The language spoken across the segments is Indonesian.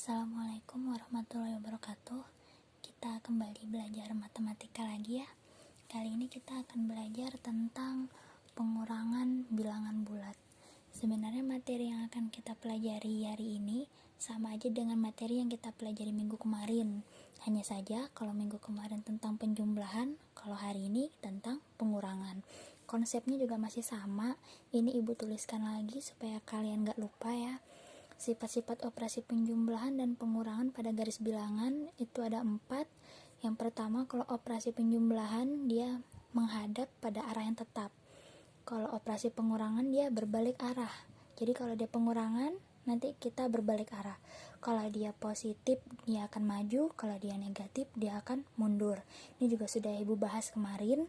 Assalamualaikum warahmatullahi wabarakatuh. Kita kembali belajar matematika lagi ya. Kali ini kita akan belajar tentang pengurangan bilangan bulat. Sebenarnya materi yang akan kita pelajari hari ini sama aja dengan materi yang kita pelajari minggu kemarin. Hanya saja kalau minggu kemarin tentang penjumlahan, kalau hari ini tentang pengurangan. Konsepnya juga masih sama. Ini ibu tuliskan lagi supaya kalian gak lupa ya. Sifat-sifat operasi penjumlahan dan pengurangan pada garis bilangan itu ada 4. Yang pertama, kalau operasi penjumlahan dia menghadap pada arah yang tetap. Kalau operasi pengurangan dia berbalik arah. Jadi kalau dia pengurangan, nanti kita berbalik arah. Kalau dia positif, dia akan maju. Kalau dia negatif, dia akan mundur. Ini juga sudah ibu bahas kemarin.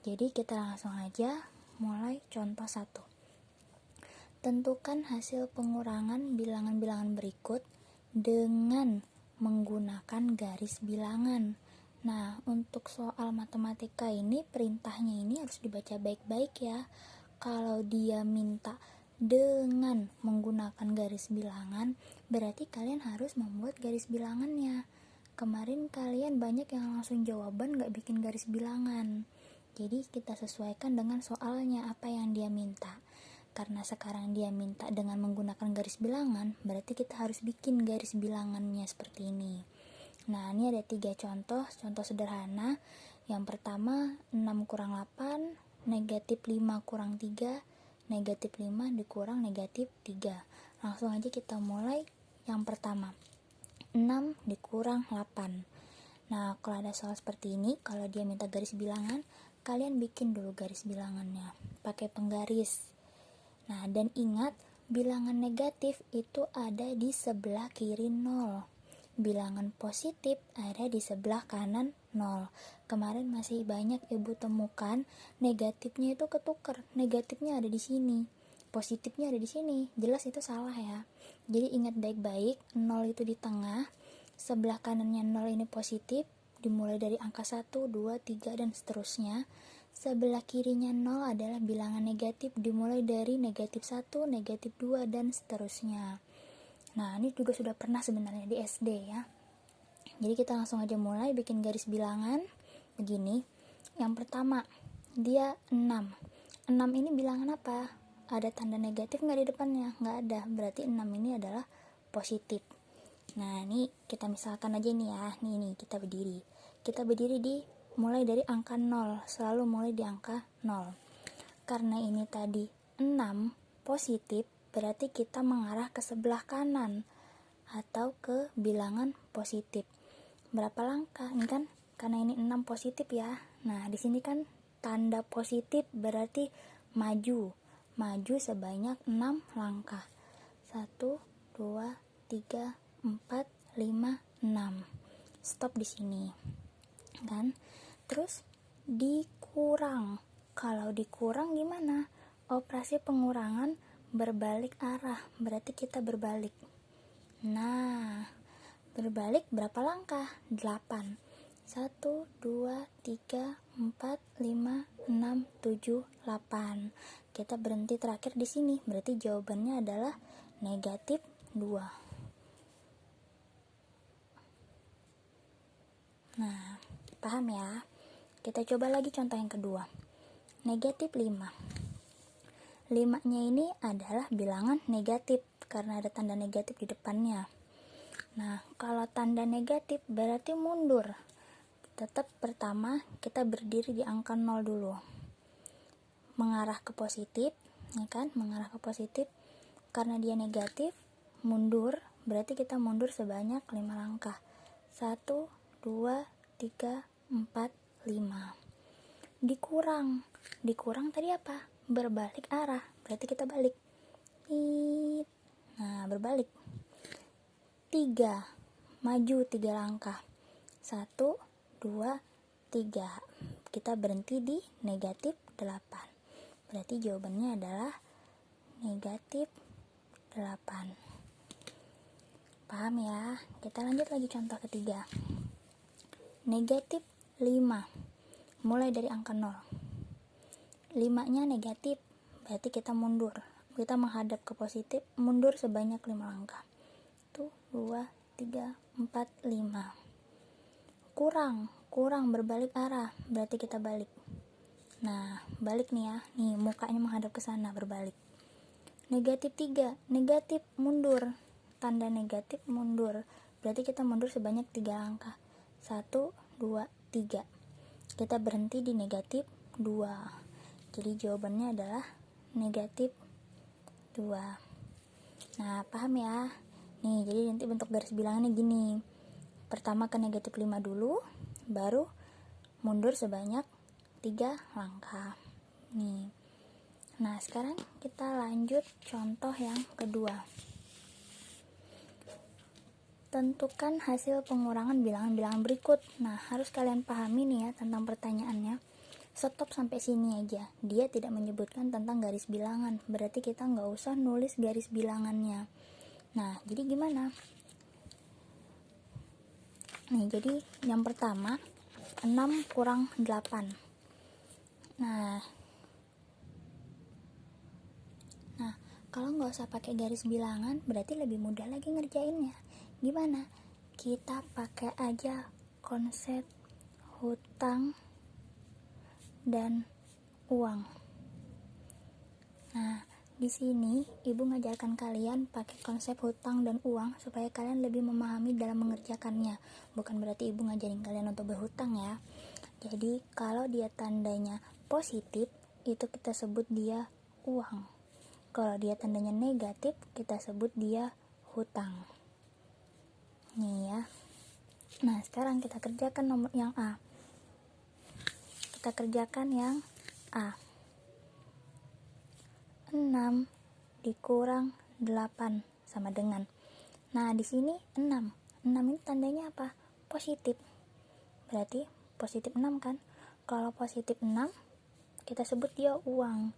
Jadi kita langsung aja mulai contoh 1. Tentukan hasil pengurangan bilangan-bilangan berikut dengan menggunakan garis bilangan. Nah, untuk soal matematika ini, perintahnya ini harus dibaca baik-baik ya. Kalau dia minta dengan menggunakan garis bilangan, berarti kalian harus membuat garis bilangannya. Kemarin kalian banyak yang langsung jawaban gak bikin garis bilangan. Jadi kita sesuaikan dengan soalnya apa yang dia minta. Karena sekarang dia minta dengan menggunakan garis bilangan, berarti kita harus bikin garis bilangannya seperti ini. Nah, ini ada 3 contoh sederhana. Yang pertama, 6 kurang 8, negatif 5 kurang 3, negatif 5 dikurang negatif 3. Langsung aja kita mulai yang pertama. 6 dikurang 8. Nah, kalau ada soal seperti ini, kalau dia minta garis bilangan, kalian bikin dulu garis bilangannya, pakai penggaris. Nah, dan ingat, bilangan negatif itu ada di sebelah kiri 0. Bilangan positif ada di sebelah kanan 0. Kemarin masih banyak ibu temukan negatifnya itu ketukar. Negatifnya ada di sini, positifnya ada di sini. Jelas itu salah ya. Jadi ingat baik-baik, 0 itu di tengah. Sebelah kanannya 0 ini positif, dimulai dari angka 1, 2, 3, dan seterusnya. Sebelah kirinya 0 adalah bilangan negatif, dimulai dari negatif 1, negatif 2, dan seterusnya. Nah, ini juga sudah pernah sebenarnya di SD ya. Jadi kita langsung aja mulai bikin garis bilangan. Begini. Yang pertama, dia 6. 6 ini bilangan apa? Ada tanda negatif nggak di depannya? Nggak ada. Berarti 6 ini adalah positif. Nah, ini kita misalkan aja nih ya. Nih, kita berdiri. Kita berdiri di mulai dari angka 0, selalu mulai di angka 0. Karena ini tadi 6 positif, berarti kita mengarah ke sebelah kanan atau ke bilangan positif. Berapa langkah? Ini kan karena ini 6 positif ya. Nah, di sini kan tanda positif berarti maju. Maju sebanyak 6 langkah. 1, 2, 3, 4, 5, 6. Stop di sini. Kan? Terus dikurang. Kalau dikurang gimana? Operasi pengurangan berbalik arah, berarti kita berbalik. Nah, berbalik berapa langkah? 8. 1, 2, 3, 4, 5, 6, 7, 8. Kita berhenti terakhir di sini, berarti jawabannya adalah negatif 2. Nah, paham ya? Kita coba lagi contoh yang kedua. Negatif 5. 5-nya ini adalah bilangan negatif karena ada tanda negatif di depannya. Nah, kalau tanda negatif berarti mundur. Tetap pertama kita berdiri di angka 0 dulu. Mengarah ke positif, ya kan? Mengarah ke positif. Karena dia negatif, mundur, berarti kita mundur sebanyak 5 langkah. 1, 2, 3, 4, 5. Dikurang tadi apa? Berbalik arah, berarti kita balik. Nah, berbalik. 3, maju 3 langkah. 1, 2, 3. Kita berhenti di negatif 8. Berarti jawabannya adalah negatif 8. Paham ya? Kita lanjut lagi contoh ketiga. Negatif 5. Mulai dari angka 0. 5-nya negatif, berarti kita mundur. Kita menghadap ke positif, mundur sebanyak 5 langkah. 1, 2, 3, 4, 5. Kurang berbalik arah, berarti kita balik. Nah, balik nih ya. Nih, mukanya menghadap ke sana, berbalik. Negatif 3, negatif mundur. Tanda negatif mundur. Berarti kita mundur sebanyak 3 langkah. 1, 2, 3. Kita berhenti di negatif 2. Jadi jawabannya adalah negatif 2. Nah, paham ya? Nih, jadi nanti bentuk garis bilangannya gini. Pertama ke negatif 5 dulu, baru mundur sebanyak 3 langkah. Nih. Nah, sekarang kita lanjut contoh yang kedua. Tentukan hasil pengurangan bilangan-bilangan berikut. Nah, harus kalian pahami nih ya tentang pertanyaannya. Stop sampai sini aja. Dia tidak menyebutkan tentang garis bilangan. Berarti kita nggak usah nulis garis bilangannya. Nah, jadi gimana? Nih, jadi yang pertama 6 kurang 8. Nah, kalau nggak usah pakai garis bilangan, berarti lebih mudah lagi ngerjainnya. Gimana? Kita pakai aja konsep hutang dan uang. Nah, di sini ibu ngajarkan kalian pakai konsep hutang dan uang supaya kalian lebih memahami dalam mengerjakannya. Bukan berarti ibu ngajarin kalian untuk berhutang ya. Jadi kalau dia tandanya positif, itu kita sebut dia uang. Kalau dia tandanya negatif, kita sebut dia hutang. Nih ya. Nah, sekarang kita kerjakan nomor yang A. Kita kerjakan yang A. 6 dikurang 8 sama dengan. Nah, di sini 6. 6 ini tandanya apa? Positif. Berarti positif 6 kan? Kalau positif 6, kita sebut dia uang.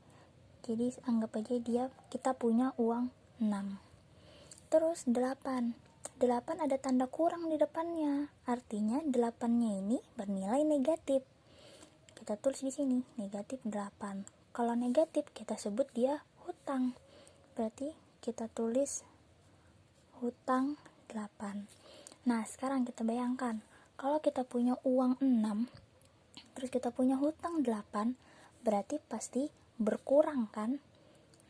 Jadi anggap aja kita punya uang 6. Terus 8. 8 ada tanda kurang di depannya. Artinya 8-nya ini bernilai negatif. Kita tulis di sini negatif 8. Kalau negatif kita sebut dia hutang. Berarti kita tulis hutang 8. Nah, sekarang kita bayangkan, kalau kita punya uang 6, terus kita punya hutang 8, berarti pasti berkurang kan?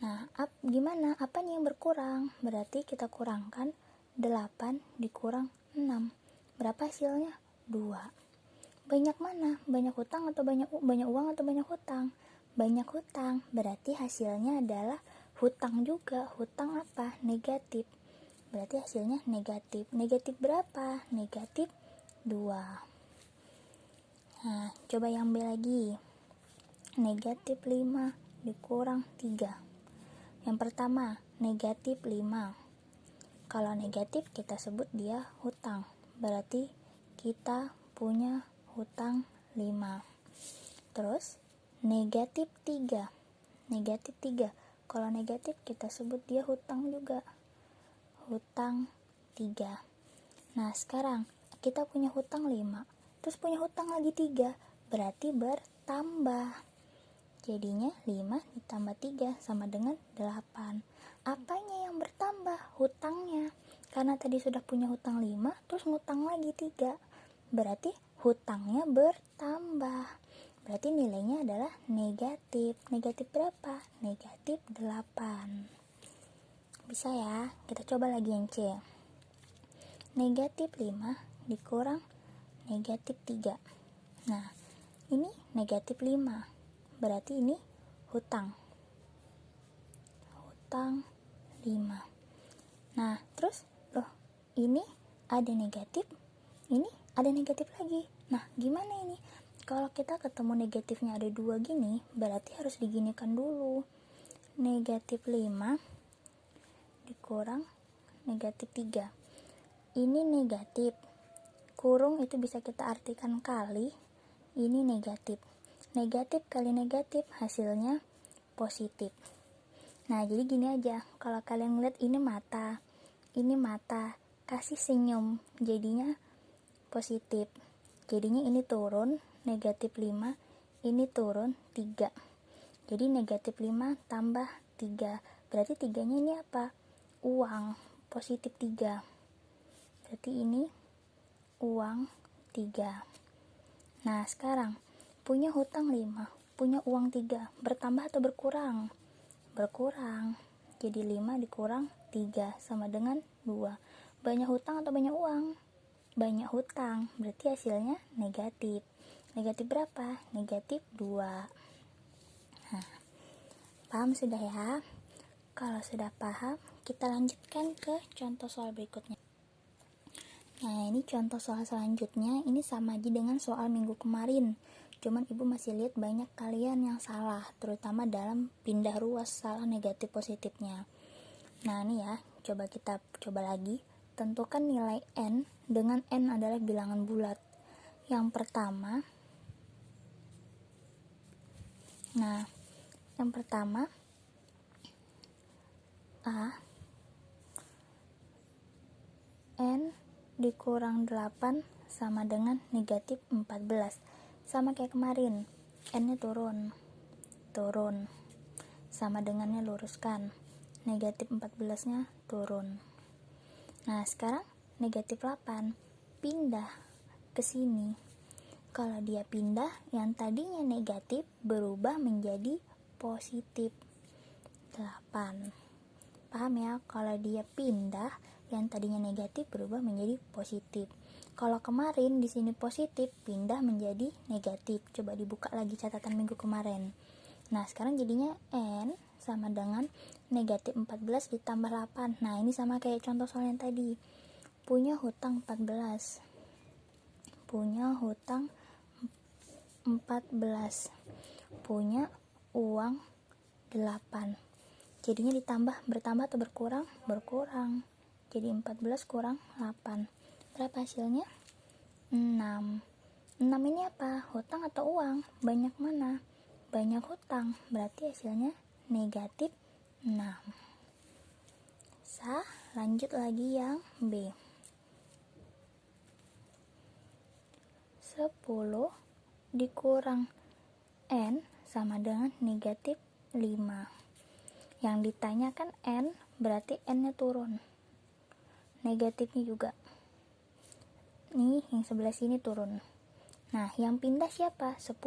Nah, gimana? Apanya yang berkurang? Berarti kita kurangkan 8 dikurang 6. Berapa hasilnya? 2. Banyak mana? Banyak hutang atau banyak uang atau banyak hutang? Banyak hutang, berarti hasilnya adalah hutang juga. Hutang apa? Negatif. Berarti hasilnya negatif. Negatif berapa? Negatif 2. Nah, coba yang B lagi. Negatif 5 dikurang 3. Yang pertama, negatif 5. Kalau negatif kita sebut dia hutang. Berarti kita punya hutang 5. Terus negatif 3. Negatif 3. Kalau negatif kita sebut dia hutang juga. Hutang 3. Nah, sekarang kita punya hutang 5. Terus punya hutang lagi 3. Berarti bertambah. Jadinya 5 ditambah 3 sama dengan 8. Apanya yang bertambah? Hutangnya. Karena tadi sudah punya hutang 5, terus ngutang lagi 3. Berarti hutangnya bertambah. Berarti nilainya adalah negatif. Negatif berapa? Negatif 8. Bisa ya? Kita coba lagi yang C. Negatif 5 dikurang negatif 3. Nah, ini negatif 5. Berarti ini hutang. Hutang 5. Nah, terus ini ada negatif, ini ada negatif lagi. Nah, gimana ini? Kalau kita ketemu negatifnya ada 2 gini, berarti harus diginikan dulu. Negatif 5 dikurang negatif 3. Ini negatif. Kurung itu bisa kita artikan kali. Ini negatif. Negatif kali negatif hasilnya positif. Nah, jadi gini aja. Kalau kalian ngeliat ini mata, kasih senyum, jadinya positif. Jadinya ini turun, negatif 5, ini turun 3. Jadi negatif 5 tambah 3. Berarti 3-nya ini apa? Uang, positif 3. berarti ini uang 3. Nah sekarang punya hutang 5, punya uang 3, bertambah atau berkurang? Berkurang. Jadi 5 dikurang 3 sama dengan 2. Banyak hutang atau banyak uang? Banyak hutang, berarti hasilnya negatif. Negatif berapa? Negatif 2. Nah, paham sudah ya? Kalau sudah paham, kita lanjutkan ke contoh soal berikutnya. Nah, ini contoh soal selanjutnya, ini sama aja dengan soal minggu kemarin. Cuman ibu masih lihat banyak kalian yang salah, terutama dalam pindah ruas, salah negatif positifnya. Nah, ini ya, kita coba lagi. Tentukan nilai n dengan n adalah bilangan bulat. Yang pertama, A n dikurang 8 sama dengan negatif 14. Sama kayak kemarin, n nya turun sama dengannya luruskan, negatif 14 nya turun. Nah sekarang negatif 8 pindah ke sini. Kalau dia pindah, yang tadinya negatif berubah menjadi positif 8. Paham ya? Kalau dia pindah, yang tadinya negatif berubah menjadi positif. Kalau kemarin di sini positif, pindah menjadi negatif. Coba dibuka lagi catatan minggu kemarin. Nah, sekarang jadinya n sama dengan negatif 14 ditambah 8. Nah, ini sama kayak contoh soal yang tadi. Punya hutang 14. Punya uang 8. Jadinya bertambah atau berkurang? Berkurang. Jadi 14 kurang 8. Berapa hasilnya? 6. 6 ini apa? Hutang atau uang? Banyak mana? Banyak hutang. Berarti hasilnya negatif 6. Lanjut lagi yang B. 10 dikurang n sama dengan negatif 5. Yang ditanyakan n, berarti n nya turun, negatifnya juga. Nih yang sebelah sini turun. Nah yang pindah siapa? 10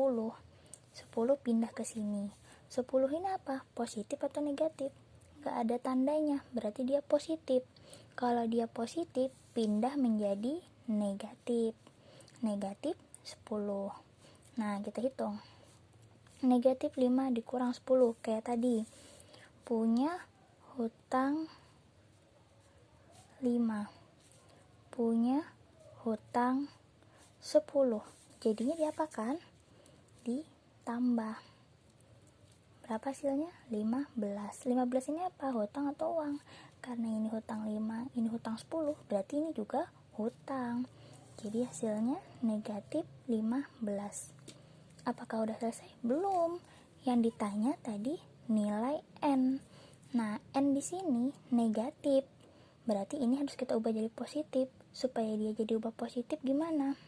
pindah ke sini. 10 ini apa? Positif atau negatif? Gak ada tandanya, berarti dia positif. Kalau dia positif, pindah menjadi negatif 10. Nah kita hitung, negatif 5 dikurang 10 kayak tadi. Punya hutang 5, punya hutang 10. Jadinya diapakan? Ditambah. Berapa hasilnya? 15. 15 ini apa? Hutang atau uang? Karena ini hutang 5, ini hutang 10, berarti ini juga hutang. Jadi hasilnya negatif 15. Apakah udah selesai? Belum. Yang ditanya tadi nilai n. Nah, n di sini negatif. Berarti ini harus kita ubah jadi positif. Supaya dia jadi ubah positif gimana?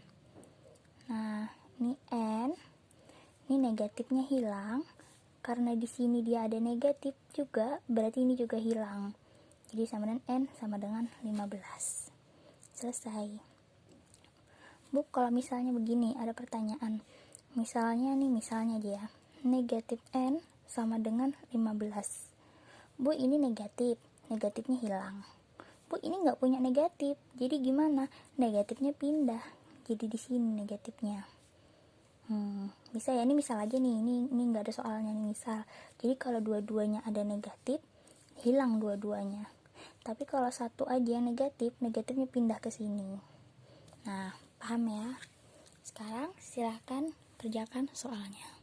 Nah, ini n. Ini negatifnya hilang. Karena di sini dia ada negatif juga, berarti ini juga hilang. Jadi sama dengan n sama dengan 15. Selesai. Bu, kalau misalnya begini, ada pertanyaan. Misalnya aja ya, negatif n sama dengan 15. Bu, ini negatifnya hilang. Bu, ini nggak punya negatif, jadi gimana? Negatifnya pindah, jadi di sini negatifnya. Bisa ya, ini misal aja nih, ini nggak ada soalnya nih, misal. Jadi kalau dua-duanya ada negatif, hilang dua-duanya. Tapi kalau satu aja yang negatif, negatifnya pindah ke sini. Nah, paham ya? Sekarang silahkan kerjakan soalnya.